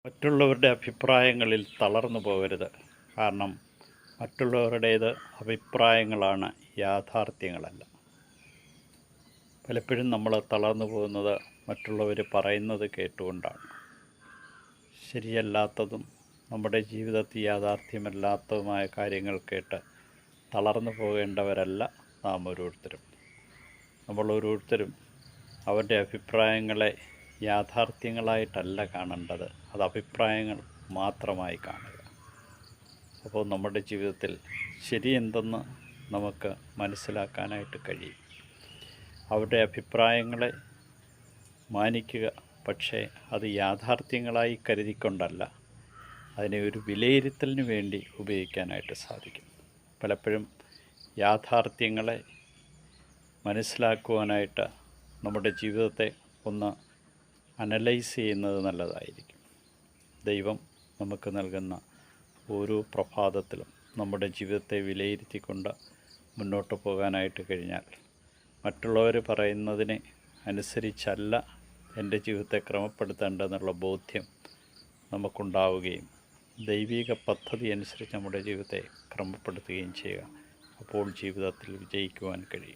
മറ്റുള്ളവരുടെ അഭിപ്രായങ്ങളിൽ തളർന്നു പോകരുത്. കാരണം മറ്റുള്ളവരുടേത് അഭിപ്രായങ്ങളാണ്, യാഥാർത്ഥ്യങ്ങളല്ല. പലപ്പോഴും നമ്മൾ തളർന്നു പോകുന്നത് മറ്റുള്ളവർ പറയുന്നത് കേട്ടുകൊണ്ടാണ്. ശരിയല്ലാത്തതും നമ്മുടെ ജീവിതത്തിൽ യാഥാർത്ഥ്യമല്ലാത്തതുമായ കാര്യങ്ങൾ കേട്ട് തളർന്നു പോകേണ്ടവരല്ല നാം ഓരോരുത്തരും. നമ്മൾ ഓരോരുത്തരും അവരുടെ അഭിപ്രായങ്ങളെ യാഥാർത്ഥ്യങ്ങളായിട്ടല്ല കാണേണ്ടത്, അത് അഭിപ്രായങ്ങൾ മാത്രമായി കാണുക. അപ്പോൾ നമ്മുടെ ജീവിതത്തിൽ ശരിയെന്തെന്ന് നമുക്ക് മനസ്സിലാക്കാനായിട്ട് കഴിയും. അവരുടെ അഭിപ്രായങ്ങളെ മാനിക്കുക, പക്ഷേ അത് യാഥാർത്ഥ്യങ്ങളായി കരുതിക്കൊണ്ടല്ല, അതിനെ ഒരു വിലയിരുത്തലിന് വേണ്ടി ഉപയോഗിക്കാനായിട്ട് സാധിക്കും. പലപ്പോഴും യാഥാർത്ഥ്യങ്ങളെ മനസ്സിലാക്കുവാനായിട്ട് നമ്മുടെ ജീവിതത്തെ ഒന്ന് അനലൈസ് ചെയ്യുന്നത് നല്ലതായിരിക്കും. ദൈവം നമുക്ക് നൽകുന്ന ഓരോ പ്രഭാതത്തിലും നമ്മുടെ ജീവിതത്തെ വിലയിരുത്തിക്കൊണ്ട് മുന്നോട്ട് പോകാനായിട്ട് കഴിഞ്ഞാൽ, മറ്റുള്ളവർ പറയുന്നതിനെ അനുസരിച്ചല്ല എൻ്റെ ജീവിതത്തെ ക്രമപ്പെടുത്തേണ്ടതെന്നുള്ള ബോധ്യം നമുക്കുണ്ടാവുകയും ദൈവിക പദ്ധതി അനുസരിച്ച് നമ്മുടെ ജീവിതത്തെ ക്രമപ്പെടുത്തുകയും ചെയ്യുക. അപ്പോൾ ജീവിതത്തിൽ വിജയിക്കുവാൻ കഴിയും.